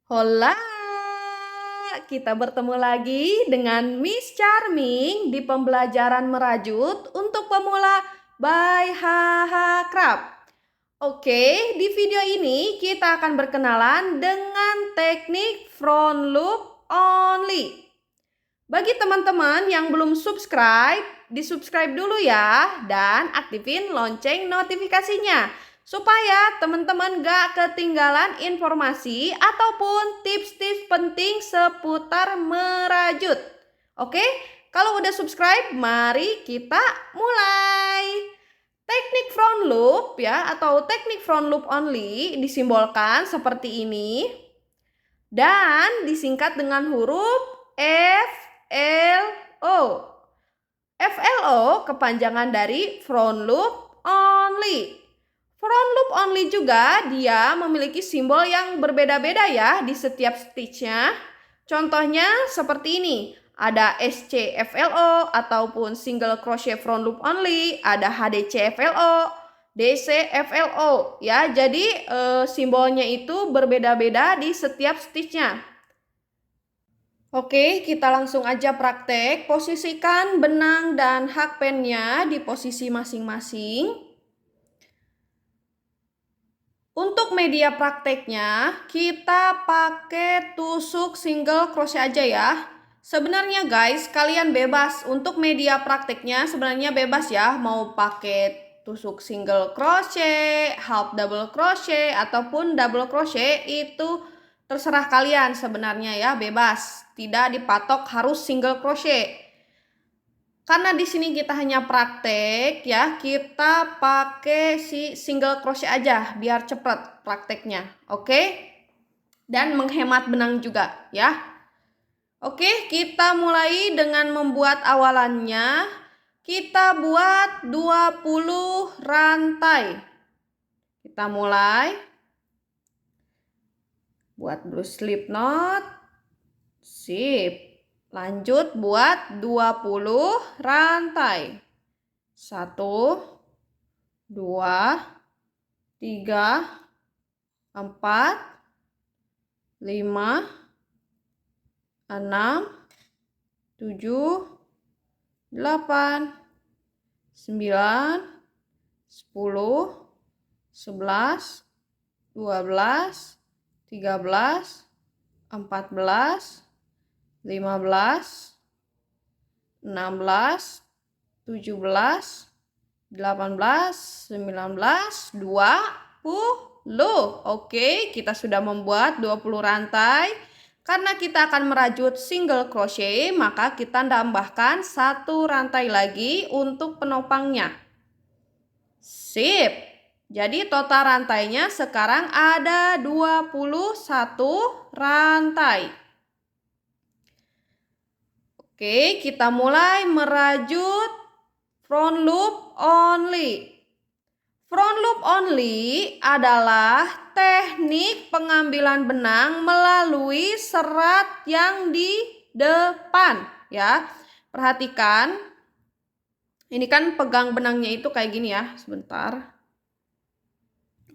Hola, kita bertemu lagi dengan Miss Charming di pembelajaran merajut untuk pemula by Haha Krab. Oke, di video ini kita akan berkenalan dengan teknik front loop only. Bagi teman-teman yang belum subscribe, di-subscribe dulu ya dan aktifin lonceng notifikasinya supaya teman-teman gak ketinggalan informasi ataupun tips-tips penting seputar merajut. Oke, kalau udah subscribe, mari kita mulai. Teknik front loop ya atau teknik front loop only disimbolkan seperti ini dan disingkat dengan huruf FLO. FLO kepanjangan dari front loop only. Front loop only juga dia memiliki simbol yang berbeda-beda ya di setiap stitch-nya. Contohnya seperti ini. Ada SCFLO ataupun single crochet front loop only, ada HDCFLO, DCFLO ya. Jadi simbolnya itu berbeda-beda di setiap stitch-nya. Oke, kita langsung aja praktek. Posisikan benang dan hakpennya di posisi masing-masing. Untuk media prakteknya, kita pakai tusuk single crochet aja ya. Sebenarnya guys, kalian bebas. Untuk media prakteknya sebenarnya bebas ya. Mau pakai tusuk single crochet, half double crochet, ataupun double crochet itu terserah kalian sebenarnya ya, bebas. Tidak dipatok harus single crochet. Karena di sini kita hanya praktek ya, kita pakai si single crochet aja biar cepet prakteknya. Oke? Dan menghemat benang juga ya. Oke, kita mulai dengan membuat awalannya. Kita buat 20 rantai. Kita mulai. Buat blue slip knot. Sip. Lanjut buat 20 rantai. 1, 2, 3, 4, 5, 6, 7, 8, 9, 10, 11, 12, 13, 14, 15, 16, 17, 18, 19, 20. Oke, kita sudah membuat 20 rantai. Karena kita akan merajut single crochet, maka kita tambahkan 1 rantai lagi untuk penopangnya. Sip. Jadi total rantainya sekarang ada 21 rantai. Oke, kita mulai merajut front loop only. Front loop only adalah teknik pengambilan benang melalui serat yang di depan ya. Perhatikan. Ini kan pegang benangnya itu kayak gini ya, sebentar.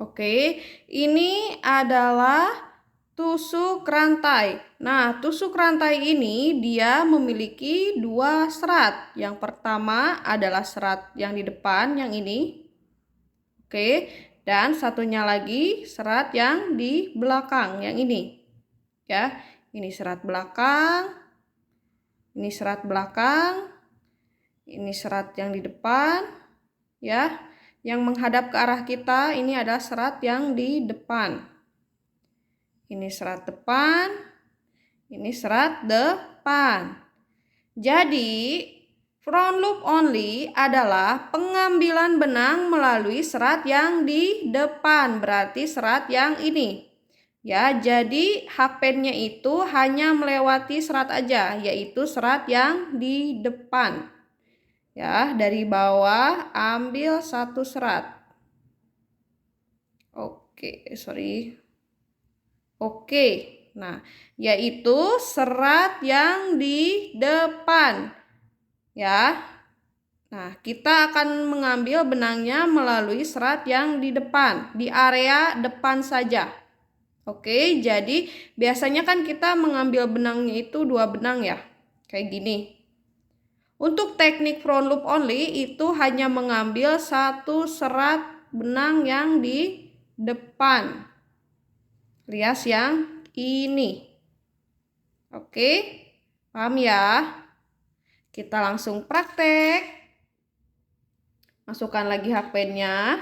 Oke, ini adalah tusuk rantai. Nah, tusuk rantai ini dia memiliki 2 serat. Yang pertama adalah serat yang di depan, yang ini. Oke, dan satunya lagi serat yang di belakang, yang ini. Ya, ini serat belakang. Ini serat belakang. Ini serat yang di depan. Ya, yang menghadap ke arah kita ini adalah serat yang di depan. Ini serat depan, ini serat depan. Jadi, front loop only adalah pengambilan benang melalui serat yang di depan, berarti serat yang ini. Ya, jadi hakpennya itu hanya melewati serat aja, yaitu serat yang di depan. Ya, dari bawah ambil 1 serat. Oke, nah yaitu serat yang di depan. Ya, nah kita akan mengambil benangnya melalui serat yang di depan, di area depan saja. Oke, jadi biasanya kan kita mengambil benangnya itu 2 benang ya, kayak gini. Untuk teknik front loop only itu hanya mengambil 1 serat benang yang di depan. Lihat yang ini. Oke, paham ya? Kita langsung praktek. Masukkan lagi hakpennya.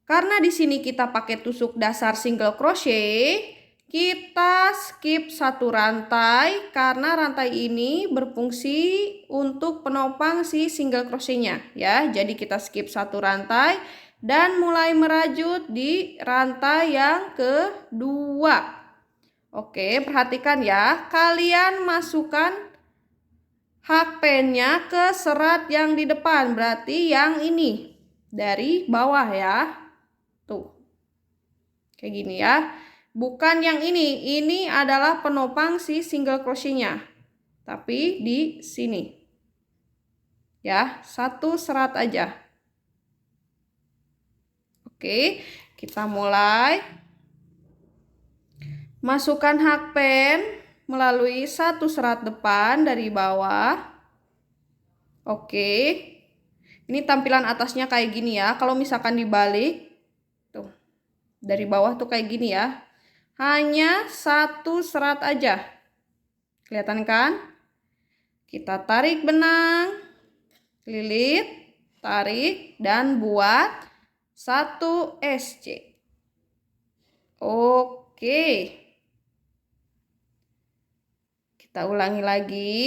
Karena di sini kita pakai tusuk dasar single crochet, kita skip 1 rantai karena rantai ini berfungsi untuk penopang si single crochetnya ya. Jadi kita skip 1 rantai dan mulai merajut di rantai yang kedua. Oke, perhatikan ya. Kalian masukkan hakpennya ke serat yang di depan, berarti yang ini dari bawah ya. Tuh, kayak gini ya. Bukan yang ini adalah penopang si single crochetnya. Tapi di sini. Ya, 1 serat aja. Oke, kita mulai. Masukkan hakpen melalui 1 serat depan dari bawah. Oke. Ini tampilan atasnya kayak gini ya. Kalau misalkan dibalik, tuh, dari bawah tuh kayak gini ya. Hanya 1 serat aja. Kelihatan kan? Kita tarik benang, lilit, tarik, dan buat 1 SC. Oke. Kita ulangi lagi.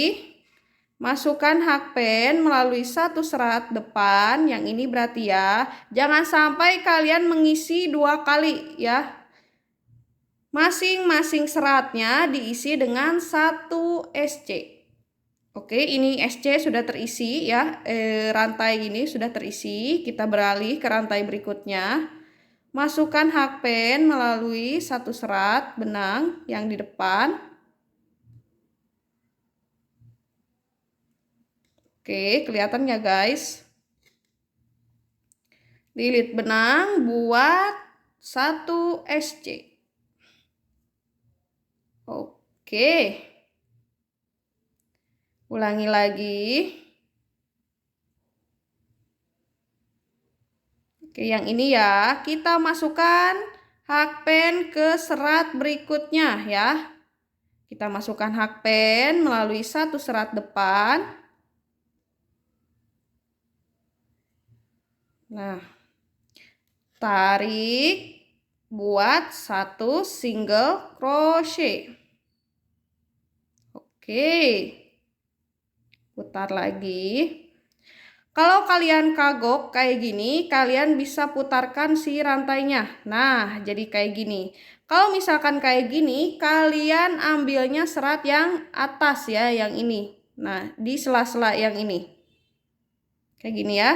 Masukkan hakpen melalui 1 serat depan, yang ini berarti ya. Jangan sampai kalian mengisi 2 kali ya. Masing-masing seratnya diisi dengan 1 SC. Oke, ini SC sudah terisi ya. Rantai ini sudah terisi. Kita beralih ke rantai berikutnya. Masukkan hakpen melalui 1 serat benang yang di depan. Oke, kelihatan ya guys. Lilit benang buat 1 SC. Oke. Ulangi lagi. Oke, yang ini ya. Kita masukkan hakpen ke serat berikutnya ya. Kita masukkan hakpen melalui 1 serat depan. Nah, tarik, buat 1 single crochet. Oke, putar lagi. Kalau kalian kagok kayak gini, kalian bisa putarkan si rantainya. Nah, jadi kayak gini. Kalau misalkan kayak gini, kalian ambilnya serat yang atas ya, yang ini. Nah, di sela-sela yang ini. Kayak gini ya.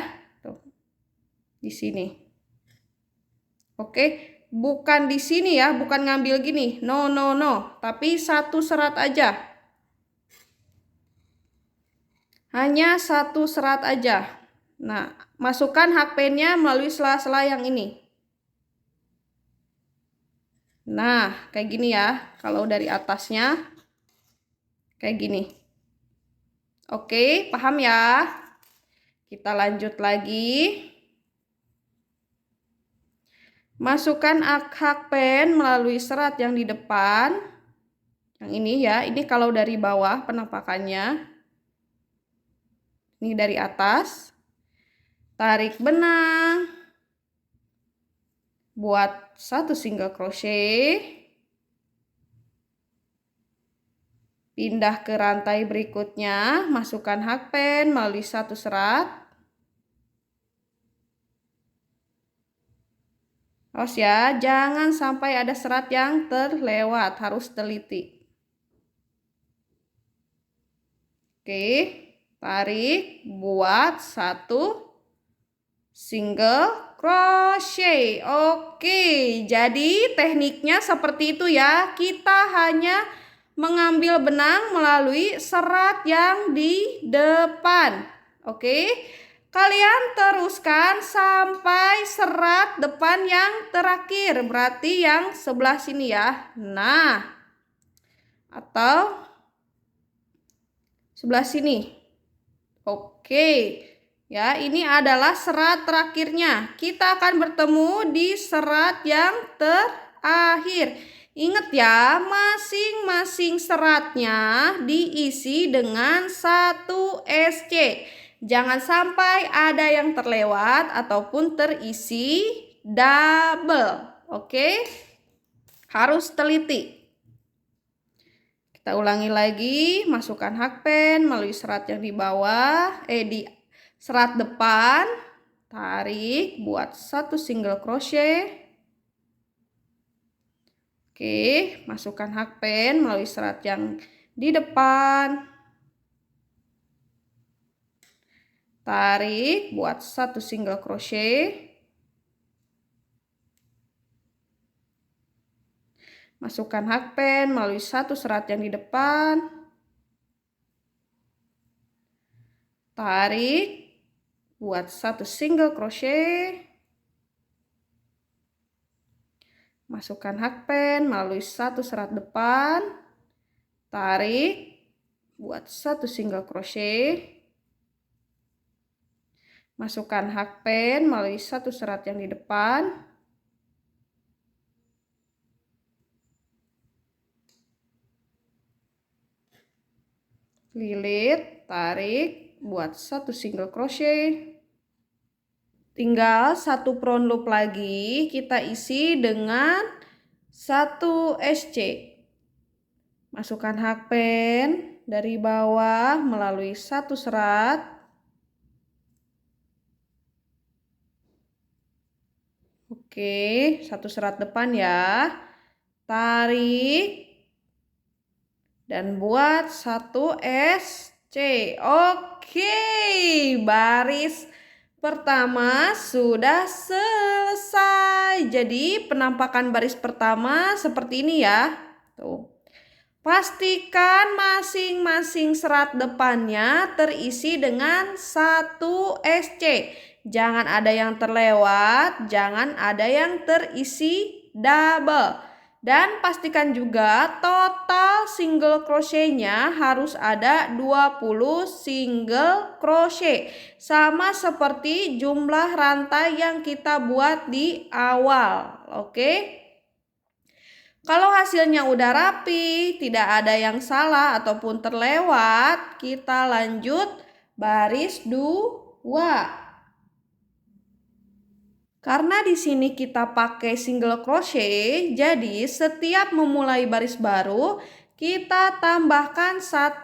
Di sini. Oke, bukan di sini ya, bukan ngambil gini. No, no, no. Tapi 1 serat aja. Hanya 1 serat aja. Nah, masukkan hakpennya melalui sela-sela yang ini. Nah, kayak gini ya. Kalau dari atasnya kayak gini. Oke, paham ya? Kita lanjut lagi. Masukkan hakpen melalui serat yang di depan. Yang ini ya, ini kalau dari bawah penampakannya. Ini dari atas. Tarik benang. Buat 1 single crochet. Pindah ke rantai berikutnya, masukkan hakpen melalui 1 serat. Awas ya, jangan sampai ada serat yang terlewat, harus teliti. Oke, tarik, buat 1 single crochet. Oke, jadi tekniknya seperti itu ya. Kita hanya mengambil benang melalui serat yang di depan. Oke, Kalian teruskan sampai serat depan yang terakhir, berarti yang sebelah sini ya. Nah, atau sebelah sini. Oke. Ya, ini adalah serat terakhirnya. Kita akan bertemu di serat yang terakhir. Ingat ya, masing-masing seratnya diisi dengan 1 SC. Jangan sampai ada yang terlewat ataupun terisi double. Oke? Harus teliti. Kita ulangi lagi, masukkan hakpen melalui serat yang di bawah, di serat depan, tarik, buat 1 single crochet. Oke, masukkan hakpen melalui serat yang di depan, tarik, buat 1 single crochet. Masukkan hakpen melalui 1 serat yang di depan, tarik, buat 1 single crochet. Masukkan hakpen melalui 1 serat depan, tarik, buat 1 single crochet. Masukkan hakpen melalui 1 serat yang di depan, lilit, tarik, buat 1 single crochet. Tinggal 1 front loop lagi, kita isi dengan 1 SC. Masukkan hakpen dari bawah melalui 1 serat. Oke, 1 serat depan ya. Tarik dan buat 1 SC. Oke, baris pertama sudah selesai. Jadi penampakan baris pertama seperti ini ya. Tuh. Pastikan masing-masing serat depannya terisi dengan 1 SC. Jangan ada yang terlewat, jangan ada yang terisi double. Dan pastikan juga total single crochet-nya harus ada 20 single crochet. Sama seperti jumlah rantai yang kita buat di awal. Oke? Kalau hasilnya udah rapi, tidak ada yang salah ataupun terlewat, kita lanjut baris 2. Karena di sini kita pakai single crochet, jadi setiap memulai baris baru, kita tambahkan 1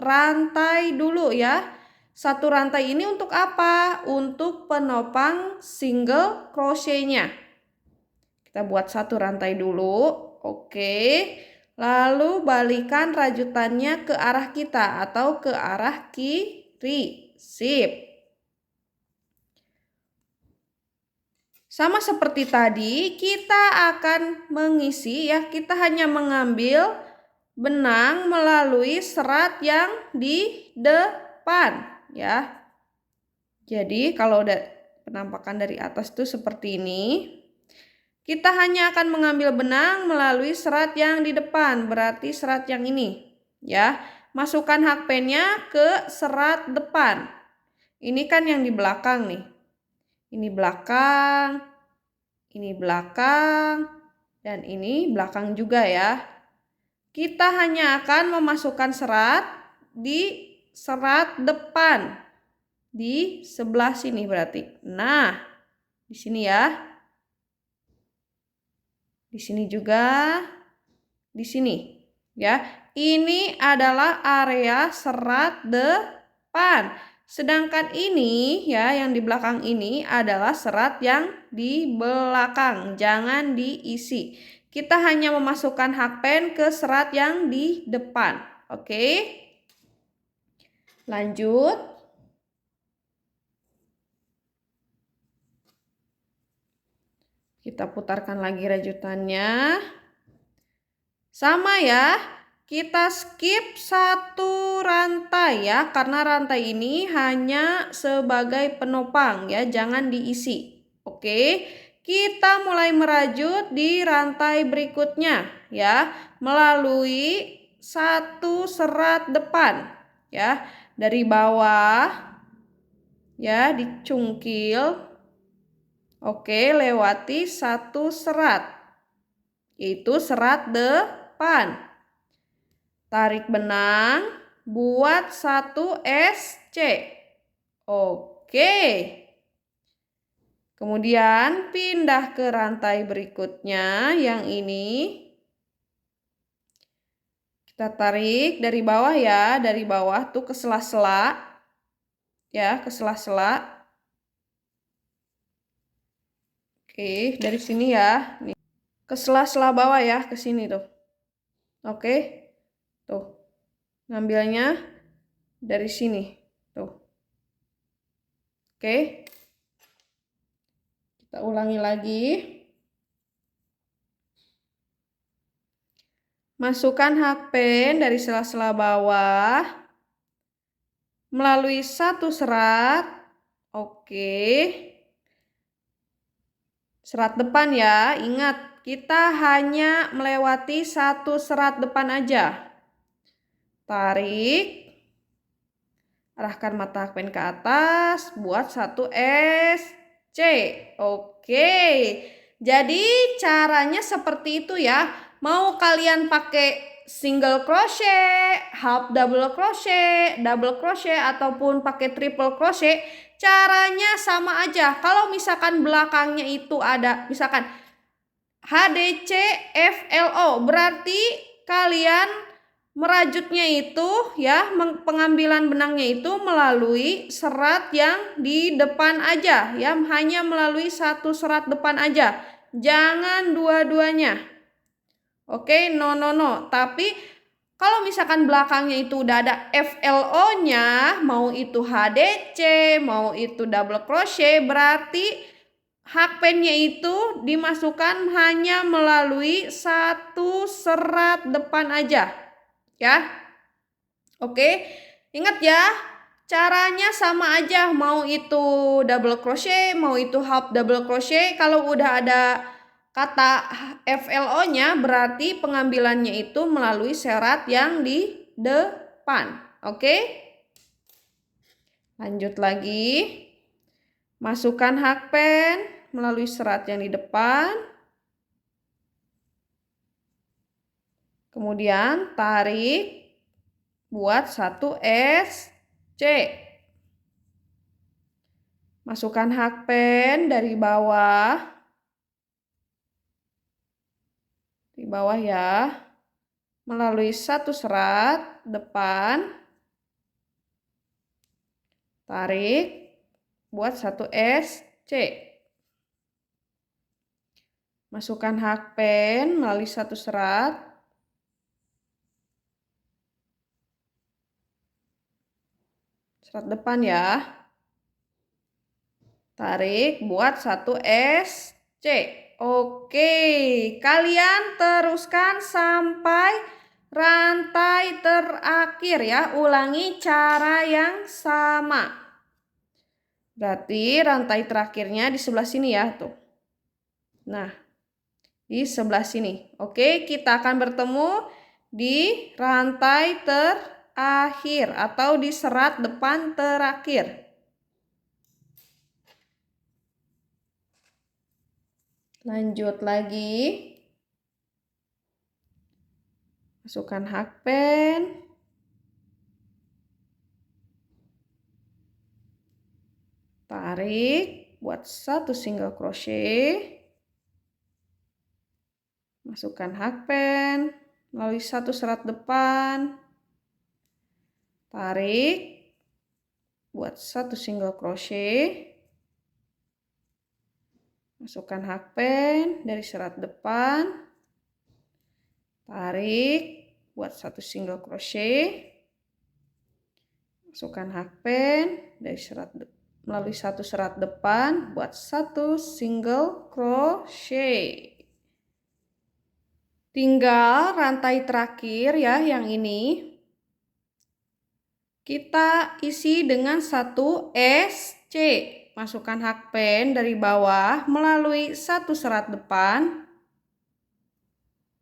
rantai dulu ya. 1 rantai ini untuk apa? Untuk penopang single crochet-nya. Kita buat 1 rantai dulu. Oke. Lalu balikan rajutannya ke arah kita atau ke arah kiri. Sip. Sama seperti tadi, kita akan mengisi ya, kita hanya mengambil benang melalui serat yang di depan ya. Jadi kalau udah penampakan dari atas tuh seperti ini. Kita hanya akan mengambil benang melalui serat yang di depan, berarti serat yang ini ya. Masukkan hakpennya ke serat depan. Ini kan yang di belakang nih. Ini belakang, dan ini belakang juga ya. Kita hanya akan memasukkan serat di serat depan. Di sebelah sini berarti. Nah, di sini ya. Di sini juga. Di sini ya. Ini adalah area serat depan. Sedangkan ini ya, yang di belakang ini adalah serat yang di belakang, jangan diisi. Kita hanya memasukkan hakpen ke serat yang di depan. Oke. Lanjut. Kita putarkan lagi rajutannya. Sama ya. kita skip satu rantai ya, karena rantai ini hanya sebagai penopang ya, jangan diisi. Oke, kita mulai merajut di rantai berikutnya ya, melalui satu serat depan ya, dari bawah ya, dicungkil. Oke, lewati satu serat, yaitu serat depan. Tarik benang, buat satu SC. Oke. Kemudian pindah ke rantai berikutnya yang ini. Kita tarik dari bawah ya, dari bawah tuh ke sela-sela. Ya, ke sela-sela. Oke, dari sini ya. Nih. Ke sela-sela bawah ya, ke sini tuh. Oke. Tuh. Ngambilnya dari sini. Tuh. Oke. Kita ulangi lagi. Masukkan hakpen dari sela-sela bawah melalui satu serat. Oke. Serat depan ya. Ingat, kita hanya melewati satu serat depan aja. Tarik. Arahkan mata hakpen ke atas, buat satu SC. Oke. Jadi caranya seperti itu ya. Mau kalian pakai single crochet, half double crochet, ataupun pakai triple crochet, caranya sama aja. Kalau misalkan belakangnya itu ada misalkan HDC FLO, berarti kalian merajutnya itu ya, pengambilan benangnya itu melalui serat yang di depan aja ya, hanya melalui satu serat depan aja, jangan dua-duanya. Oke, no. Tapi kalau misalkan belakangnya itu udah ada FLO-nya, mau itu HDC, mau itu double crochet, berarti hakpennya itu dimasukkan hanya melalui satu serat depan aja. Ya. Oke, ingat ya, caranya sama aja, mau itu double crochet, mau itu half double crochet. Kalau udah ada kata FLO-nya, berarti pengambilannya itu melalui serat yang di depan. Oke, lanjut lagi. Masukkan hakpen melalui serat yang di depan. Kemudian tarik, buat satu SC. Masukkan hakpen dari bawah. Di bawah ya, melalui satu serat depan, tarik, buat satu SC. Masukkan hakpen melalui satu serat, serat depan ya, tarik, buat satu SC. Oke, kalian teruskan sampai rantai terakhir ya. Ulangi cara yang sama. Berarti rantai terakhirnya di sebelah sini ya, tuh. Nah, di sebelah sini. Oke, kita akan bertemu di rantai terakhir atau di serat depan terakhir. Lanjut lagi. Masukkan hakpen. Tarik, buat satu single crochet. Masukkan hakpen melalui satu serat depan. Tarik, buat satu single crochet. Masukkan hakpen dari serat depan, tarik, buat satu single crochet, masukkan hakpen dari melalui satu serat depan, buat satu single crochet. Tinggal rantai terakhir ya, yang ini. Kita isi dengan satu SC. Masukkan hakpen dari bawah melalui satu serat depan.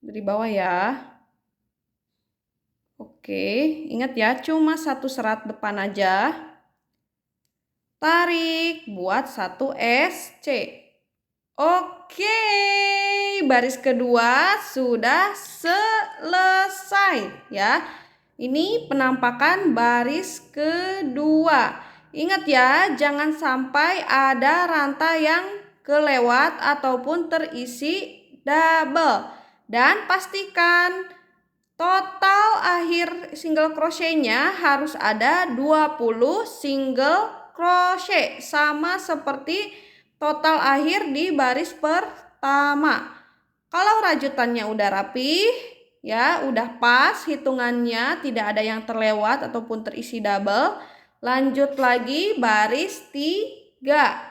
Dari bawah ya. Oke, ingat ya, cuma satu serat depan aja. Tarik, buat satu SC. Oke, baris kedua sudah selesai ya. Ini penampakan baris kedua. Ingat ya, jangan sampai ada rantai yang kelewat ataupun terisi double. Dan pastikan total akhir single crochet-nya harus ada 20 single crochet. Sama seperti total akhir di baris pertama. Kalau rajutannya udah rapi, ya udah pas hitungannya, tidak ada yang terlewat ataupun terisi double, lanjut lagi baris 3.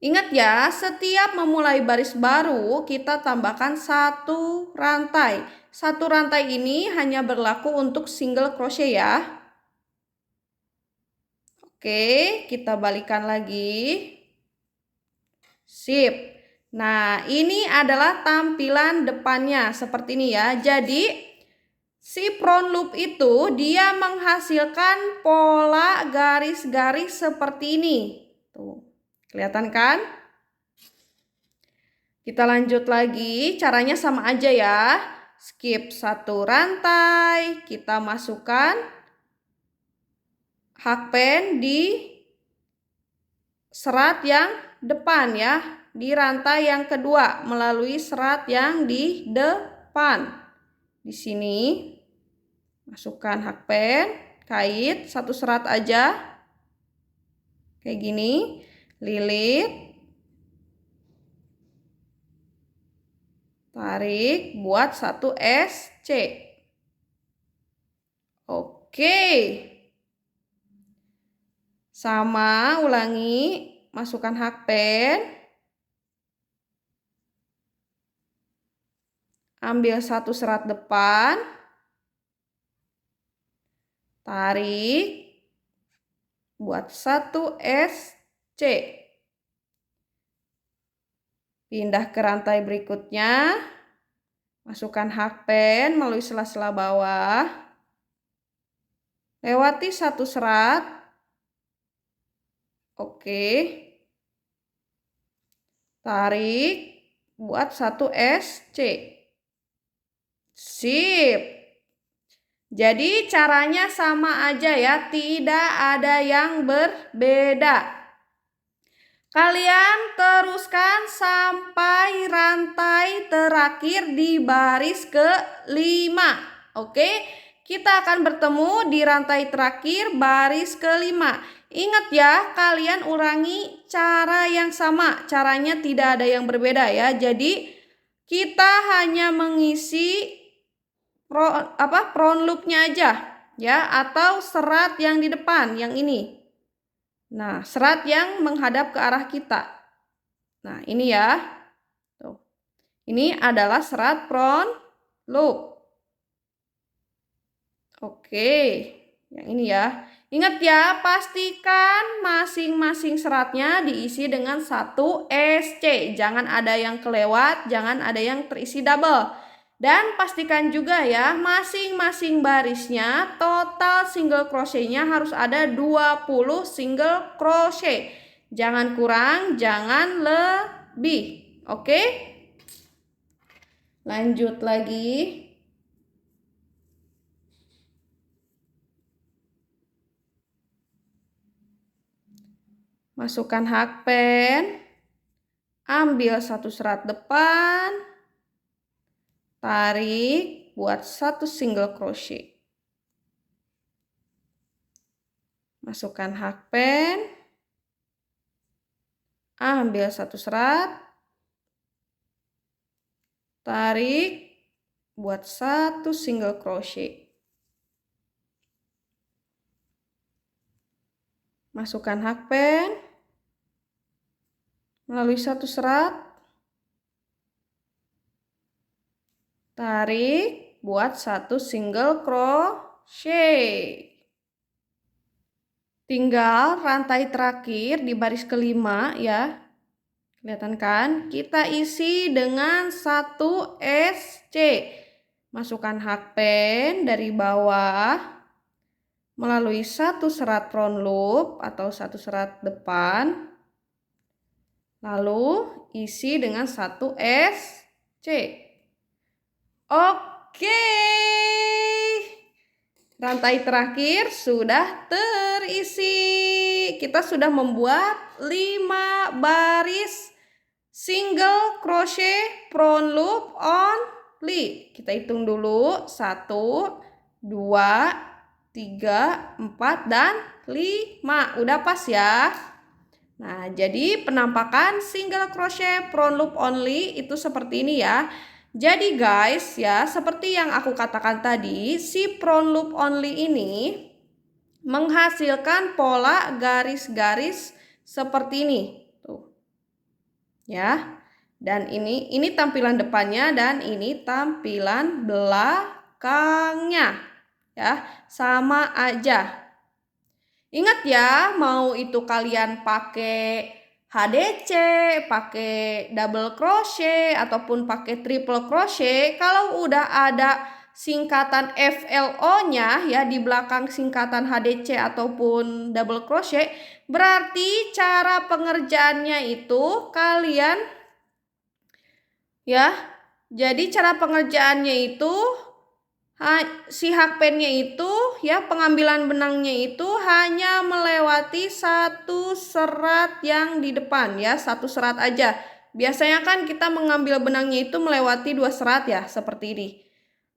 Ingat ya, setiap memulai baris baru kita tambahkan satu rantai. Satu rantai ini hanya berlaku untuk single crochet ya. Oke, kita balikan lagi. Sip. Nah, ini adalah tampilan depannya seperti ini ya. Jadi, si front loop itu dia menghasilkan pola garis-garis seperti ini. Tuh, kelihatan kan? Kita lanjut lagi, caranya sama aja ya. Skip satu rantai, kita masukkan hakpen di serat yang depan ya, di rantai yang kedua melalui serat yang di depan. Di sini masukkan hakpen, kait satu serat aja. Kayak gini, lilit. Tarik, buat satu SC. Oke. Sama, ulangi, masukkan hakpen. Ambil satu serat depan. Tarik. Buat satu SC. Pindah ke rantai berikutnya. Masukkan hakpen melalui sela-sela bawah. Lewati satu serat. Oke. Tarik, buat satu SC. Sip. Jadi caranya sama aja ya, tidak ada yang berbeda. Kalian teruskan sampai rantai terakhir di baris ke-5. Oke, kita akan bertemu di rantai terakhir baris ke-5. Ingat ya, kalian ulangi cara yang sama. Caranya tidak ada yang berbeda ya. Jadi kita hanya mengisi front loop-nya aja ya, atau serat yang di depan yang ini. Nah, serat yang menghadap ke arah kita. Nah, ini ya. Tuh. Ini adalah serat front loop. Oke, yang ini ya. Ingat ya, pastikan masing-masing seratnya diisi dengan satu SC. Jangan ada yang kelewat, jangan ada yang terisi double. Dan pastikan juga ya, masing-masing barisnya total single crochet-nya harus ada 20 single crochet. Jangan kurang, jangan lebih. Oke? Lanjut lagi. Masukkan hakpen, ambil satu serat depan, tarik, buat satu single crochet. Masukkan hakpen, ambil satu serat, tarik, buat satu single crochet. Masukkan hakpen melalui satu serat, tarik, buat satu single crochet. Tinggal rantai terakhir di baris kelima ya. Kelihatan kan? Kita isi dengan 1 SC. Masukkan hakpen dari bawah melalui satu serat front loop atau satu serat depan. Lalu isi dengan 1 SC. Oke. Rantai terakhir sudah terisi. Kita sudah membuat 5 baris single crochet front loop only. Kita hitung dulu. 1, 2, 3, 4, dan 5. Udah pas ya. Nah, jadi penampakan single crochet front loop only itu seperti ini ya. Jadi guys ya, seperti yang aku katakan tadi, si front loop only ini menghasilkan pola garis-garis seperti ini. Tuh. Ya. Dan ini tampilan depannya dan ini tampilan belakangnya. Ya, sama aja. Ingat ya, mau itu kalian pakai HDC, pakai double crochet, ataupun pakai triple crochet, kalau udah ada singkatan FLO-nya ya di belakang singkatan HDC ataupun double crochet, berarti cara pengerjaannya itu kalian ya, jadi cara pengerjaannya itu si hakpennya itu ya, pengambilan benangnya itu hanya melewati satu serat yang di depan ya, satu serat aja. Biasanya kan kita mengambil benangnya itu melewati 2 serat ya, seperti ini.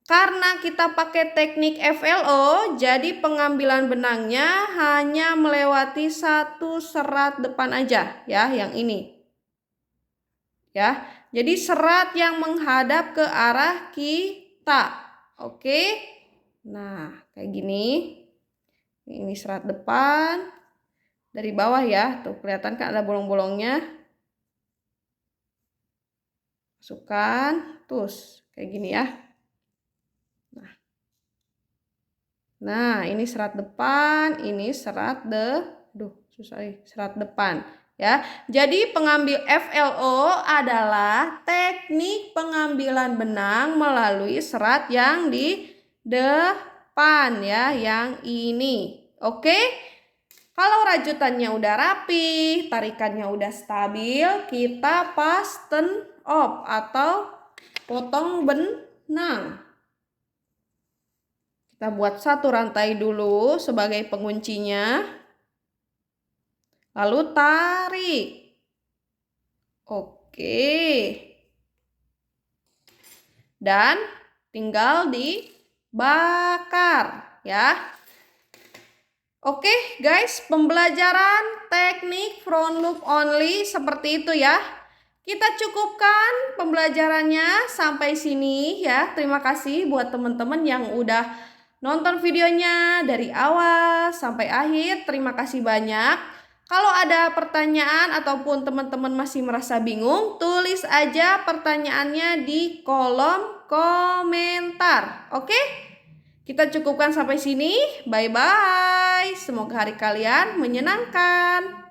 Karena kita pakai teknik FLO, jadi pengambilan benangnya hanya melewati satu serat depan aja ya, yang ini. Ya, jadi serat yang menghadap ke arah kita. Oke, nah kayak gini. Ini serat depan dari bawah ya, tuh kelihatan kan ada bolong-bolongnya. Masukkan, terus kayak gini ya. Nah ini serat depan, ini serat serat depan. Ya, jadi pengambil FLO adalah teknik pengambilan benang melalui serat yang di depan ya, yang ini. Oke? Kalau rajutannya udah rapi, tarikannya udah stabil, kita fasten off atau potong benang. Kita buat satu rantai dulu sebagai penguncinya. Lalu tarik. Oke. Dan tinggal dibakar ya. Oke guys, pembelajaran teknik front loop only seperti itu ya. Kita cukupkan pembelajarannya sampai sini ya. Terima kasih buat teman-teman yang udah nonton videonya dari awal sampai akhir. Terima kasih banyak. Kalau ada pertanyaan ataupun teman-teman masih merasa bingung, tulis aja pertanyaannya di kolom komentar. Oke? Kita cukupkan sampai sini. Bye-bye. Semoga hari kalian menyenangkan.